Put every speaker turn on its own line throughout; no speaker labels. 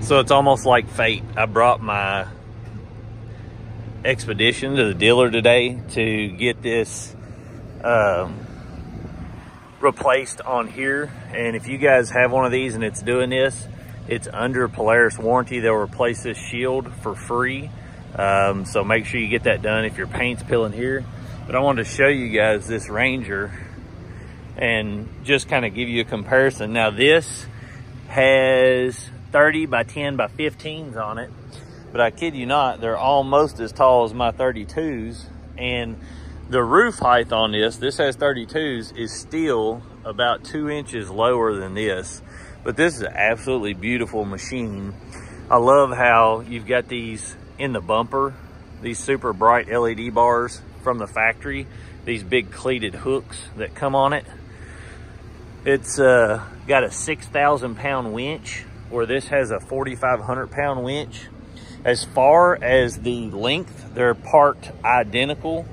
So it's almost like fate. I brought my Xpedition to the dealer today to get this replaced on here. And if you guys have one of these and it's doing this, it's under Polaris warranty. They'll replace this shield for free. So make sure you get that done if your paint's peeling here. But I wanted to show you guys this Ranger and just kind of give you a comparison. Now this has 30 by 10 by 15s on it, but I kid you not, they're almost as tall as my 32s. And the roof height on this has 32s, is still about 2 inches lower than this. But this is an absolutely beautiful machine. I love how you've got these in the bumper, these super bright LED bars from the factory, these big cleated hooks that come on it. It's got a 6,000 pound winch, where this has a 4,500 pound winch. As far as the length, they're parked identical,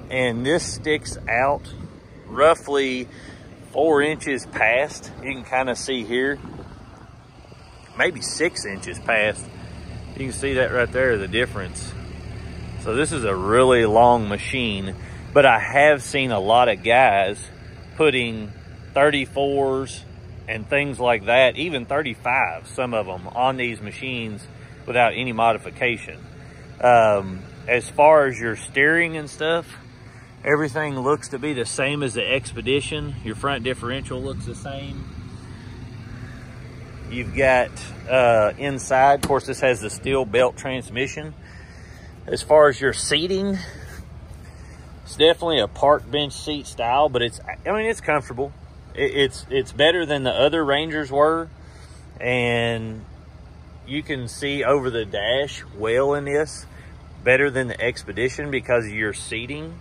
and this sticks out roughly 4 inches past. You can kind of see here, maybe 6 inches past. You can see that right there, the difference. So this is a really long machine, but I have seen a lot of guys putting 34s and things like that, even 35s, some of them, on these machines without any modification. As far as your steering and stuff, everything looks to be the same as the Xpedition. Your front differential looks the same. You've got inside, of course, this has the steel belt transmission. As far as your seating, it's definitely a park bench seat style, but it's comfortable. It's better than the other Rangers were, and you can see over the dash well in this, better than the Xpedition because of your seating.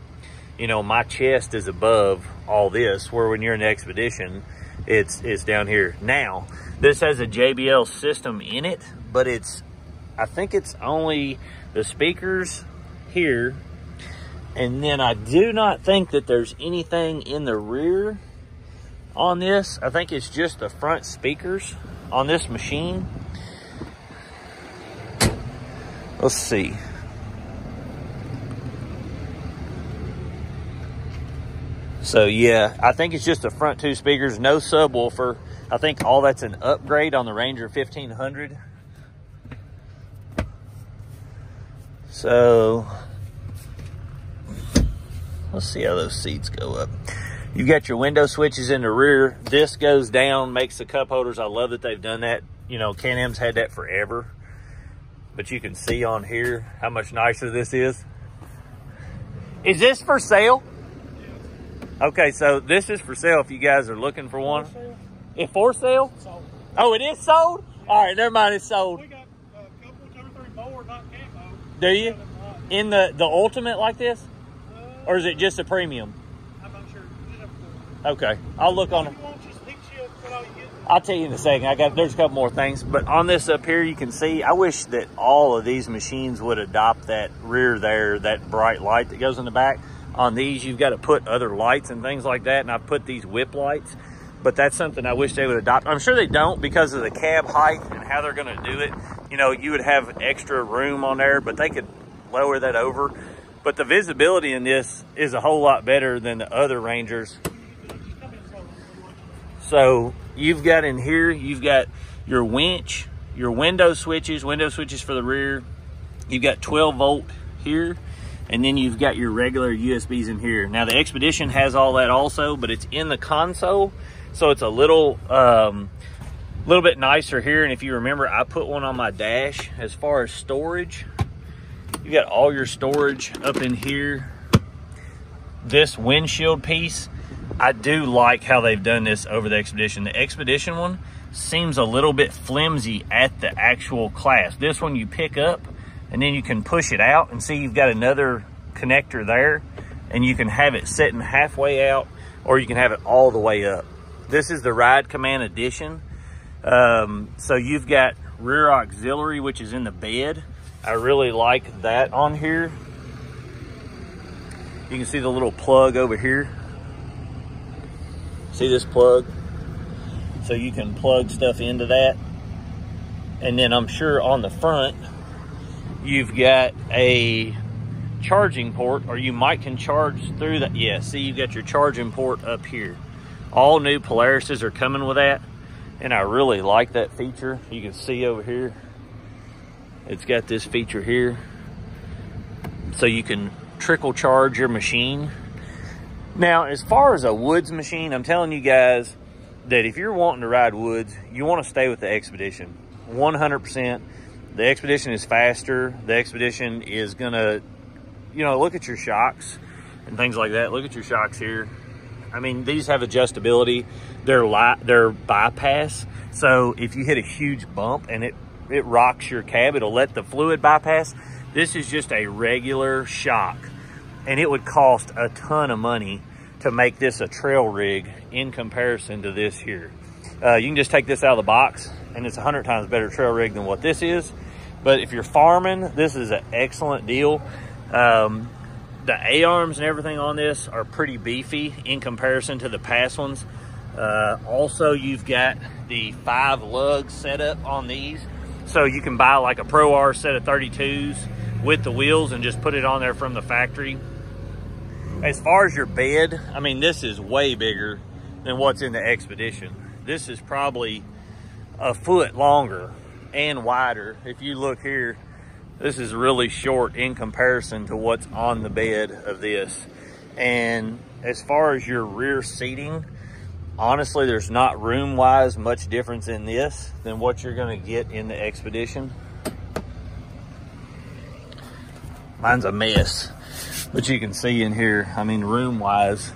You know, my chest is above all this, where when you're in the Xpedition, it's down here. Now, this has a JBL system in it, but I think it's only the speakers here, and then I do not think that there's anything in the rear on this. I think it's just the front speakers on this machine. Let's see. So yeah, I think it's just the front two speakers, no subwoofer. I think all that's an upgrade on the Ranger 1500. So let's see how those seats go up. You've got your window switches in the rear. This goes down, makes the cup holders. I love that they've done that. You know, Can-Am's had that forever. But you can see on here how much nicer this is. Is this for sale? Okay, so this is for sale if you guys are looking for one. It's for sale? Sold. Oh, it is sold? All right, never mind, it's sold. We got a couple, 2 or 3 more, not camo. Do you? In the Ultimate like this? Or is it just a premium? I'm not sure. Okay, I'll look on it. I'll tell you in a second. There's a couple more things, but on this up here, you can see, I wish that all of these machines would adopt that rear there, that bright light that goes in the back. On these, you've got to put other lights and things like that, and I've put these whip lights, but that's something I wish they would adopt. I'm sure they don't because of the cab height and how they're going to do it. You know, you would have extra room on there, but they could lower that over. But the visibility in this is a whole lot better than the other Rangers. So you've got in here, you've got your winch, your window switches for the rear. You've got 12 volt here, and then you've got your regular USBs in here. Now the Xpedition has all that also, but it's in the console, so it's a little bit nicer here. And if you remember, I put one on my dash. As far as storage, you got all your storage up in here. This windshield piece, I do like how they've done this over the Xpedition. The Xpedition one seems a little bit flimsy at the actual clasp. This one you pick up and then you can push it out, and see you've got another connector there, and you can have it sitting halfway out, or you can have it all the way up. This is the Ride Command Edition. So you've got rear auxiliary, which is in the bed. I really like that on here. You can see the little plug over here. See this plug? So you can plug stuff into that. And then I'm sure on the front, you've got a charging port, or you might can charge through that. Yeah, see, you've got your charging port up here. All new Polarises are coming with that, and I really like that feature. You can see over here, it's got this feature here, so you can trickle charge your machine. Now, as far as a woods machine, I'm telling you guys that if you're wanting to ride woods, you want to stay with the Xpedition 100%. The Xpedition is faster. The Xpedition is gonna, you know, look at your shocks and things like that. Look at your shocks here. I mean, these have adjustability. They're bypass. So if you hit a huge bump and it rocks your cab, it'll let the fluid bypass. This is just a regular shock, and it would cost a ton of money to make this a trail rig in comparison to this here. You can just take this out of the box, and it's 100 times better trail rig than what this is. But if you're farming, this is an excellent deal. The A-arms and everything on this are pretty beefy in comparison to the past ones. Also, you've got the 5 lugs set up on these. So you can buy like a Pro R set of 32s with the wheels and just put it on there from the factory. As far as your bed, I mean, this is way bigger than what's in the Xpedition. This is probably a foot longer and wider. If you look here, this is really short in comparison to what's on the bed of this. And as far as your rear seating, honestly, there's not room-wise much difference in this than what you're gonna get in the Xpedition. Mine's a mess, but you can see in here, I mean, room-wise,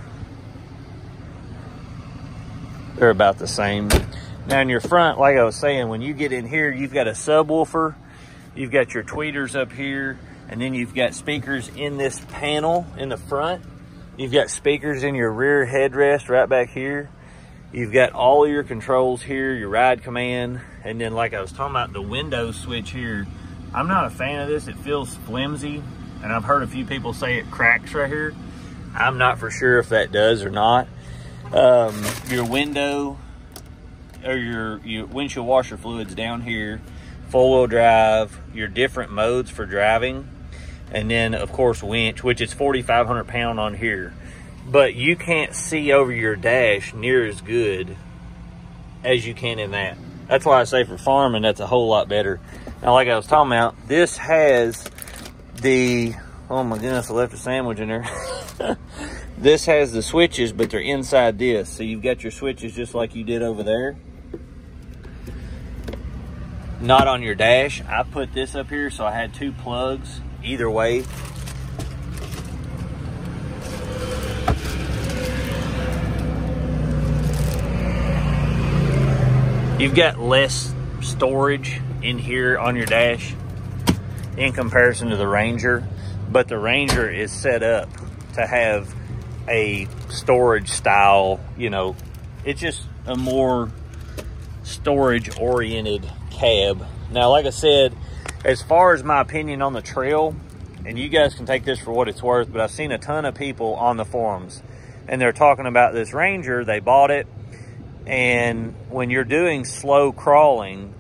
they're about the same. Now in your front, like I was saying, when you get in here, you've got a subwoofer, you've got your tweeters up here, and then you've got speakers in this panel in the front. You've got speakers in your rear headrest right back here. You've got all of your controls here, your ride command, and then like I was talking about, the window switch here. I'm not a fan of this. It feels flimsy, and I've heard a few people say it cracks right here. I'm not for sure if that does or not. Your window, or your windshield washer fluids down here, 4-wheel drive, your different modes for driving, and then of course winch, which is 4,500 pound on here. But you can't see over your dash near as good as you can in that. That's why I say for farming, that's a whole lot better. Now, like I was talking about, this has the, oh my goodness, I left a sandwich in there. This has the switches, but they're inside this. So you've got your switches just like you did over there. Not on your dash. I put this up here, so I had 2 plugs either way. You've got less storage in here on your dash in comparison to the Ranger, but the Ranger is set up to have a storage style, you know, it's just a more storage oriented cab. Now, like I said, as far as my opinion on the trail, and you guys can take this for what it's worth, but I've seen a ton of people on the forums and they're talking about this Ranger. They bought it, and when you're doing slow crawling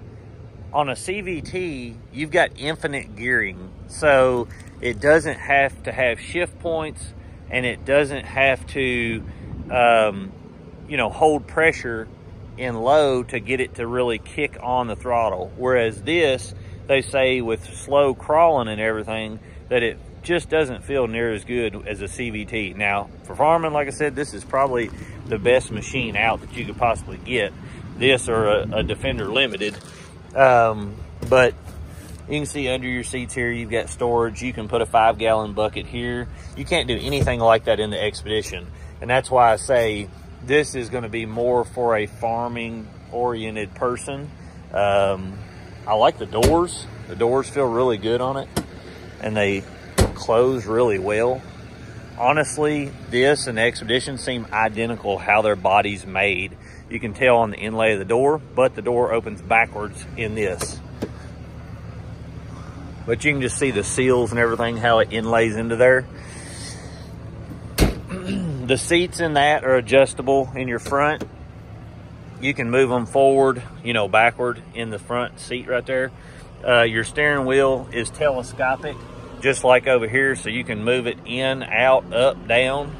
on a CVT, you've got infinite gearing, so it doesn't have to have shift points, and it doesn't have to you know, hold pressure in low to get it to really kick on the throttle. Whereas this, they say with slow crawling and everything, that it just doesn't feel near as good as a CVT. Now, for farming, like I said, this is probably the best machine out that you could possibly get. This or a Defender Limited. But you can see under your seats here, you've got storage. You can put a 5-gallon bucket here. You can't do anything like that in the Xpedition. And that's why I say this is going to be more for a farming oriented person. I like the doors. The doors feel really good on it, and they close really well. Honestly, this and the Xpedition seem identical how their body's made. You can tell on the inlay of the door, but the door opens backwards in this. But you can just see the seals and everything, how it inlays into there. The seats in that are adjustable in your front. You can move them forward, you know, backward in the front seat right there. Your steering wheel is telescopic, just like over here, so you can move it in, out, up, down.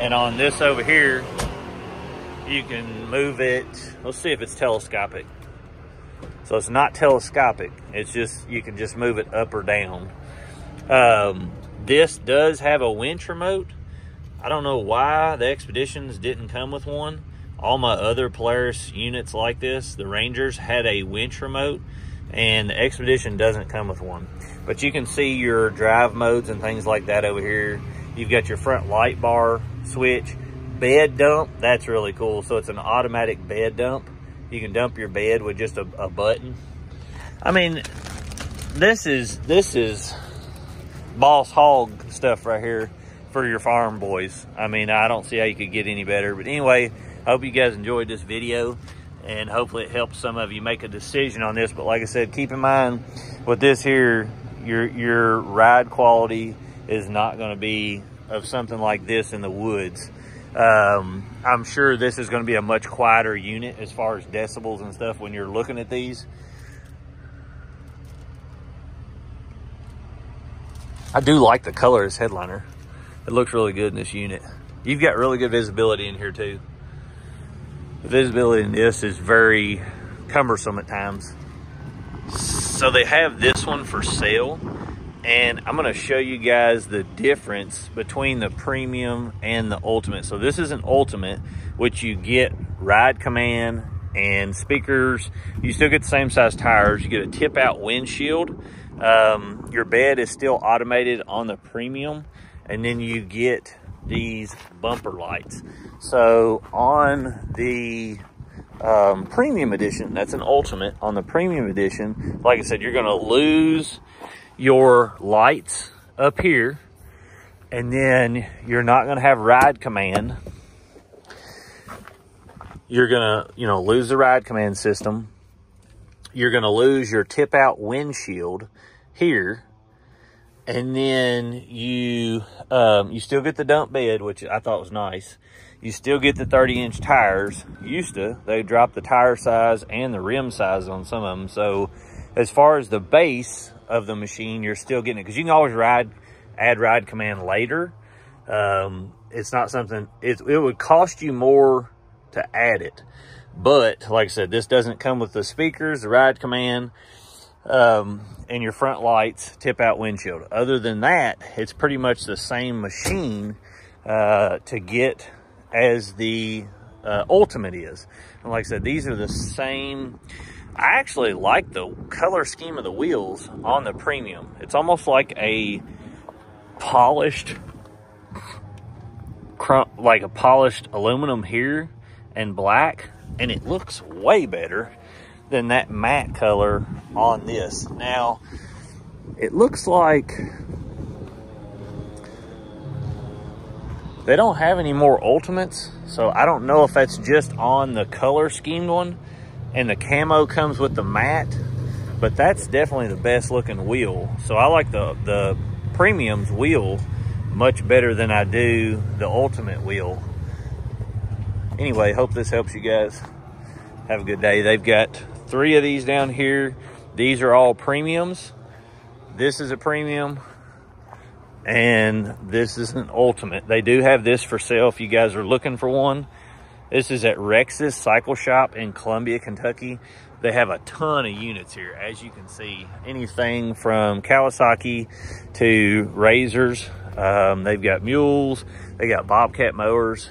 And on this over here, you can move it, let's see if it's telescopic. So it's not telescopic, it's just, you can just move it up or down. This does have a winch remote. I don't know why the Xpeditions didn't come with one. All my other Polaris units like this, the Rangers, had a winch remote, and the Xpedition doesn't come with one. But you can see your drive modes and things like that over here. You've got your front light bar switch. Bed dump, that's really cool. So it's an automatic bed dump. You can dump your bed with just a button. I mean, this is boss hog stuff right here for your farm boys. I mean, I don't see how you could get any better. But anyway, I hope you guys enjoyed this video, and hopefully it helps some of you make a decision on this. But like I said, keep in mind with this here, your ride quality is not going to be of something like this in the woods. I'm sure this is going to be a much quieter unit as far as decibels and stuff when you're looking at these. I do like the color of this headliner. It looks really good in this unit. You've got really good visibility in here too. The visibility in this is very cumbersome at times. So they have this one for sale, and I'm gonna show you guys the difference between the premium and the ultimate. So this is an ultimate, which you get ride command and speakers. You still get the same size tires. You get a tip out windshield. Your bed is still automated on the premium, and then you get these bumper lights. So on the premium edition, that's an ultimate. On the premium edition, like I said, you're gonna lose your lights up here, and then you're not gonna have ride command. You're gonna, you know, lose the ride command system. You're gonna lose your tip out windshield here. And then you still get the dump bed, which I thought was nice. You still get the 30-inch tires. They dropped the tire size and the rim size on some of them. So as far as the base of the machine, you're still getting it, because you can always add ride command later. It's not something, it would cost you more to add it. But like I said, this doesn't come with the speakers, the ride command, and your front lights, tip out windshield. Other than that, it's pretty much the same machine to get as the ultimate is. And like I said, these are the same. I actually like the color scheme of the wheels on the premium. It's almost like a polished aluminum here and black, and it looks way better than that matte color on this. Now, it looks like they don't have any more ultimates, so I don't know if that's just on the color schemed one and the camo comes with the matte, but that's definitely the best looking wheel. So I like the premium's wheel much better than I do the ultimate wheel. Anyway, hope this helps you guys. Have a good day. They've got 3 of these down here. These are all premiums. This is a premium, and this is an ultimate. They do have this for sale if you guys are looking for one. This is at Rex's Cycle Shop in Columbia, Kentucky. They have a ton of units here, as you can see. Anything from Kawasaki to Razors. They've got mules. They got Bobcat mowers.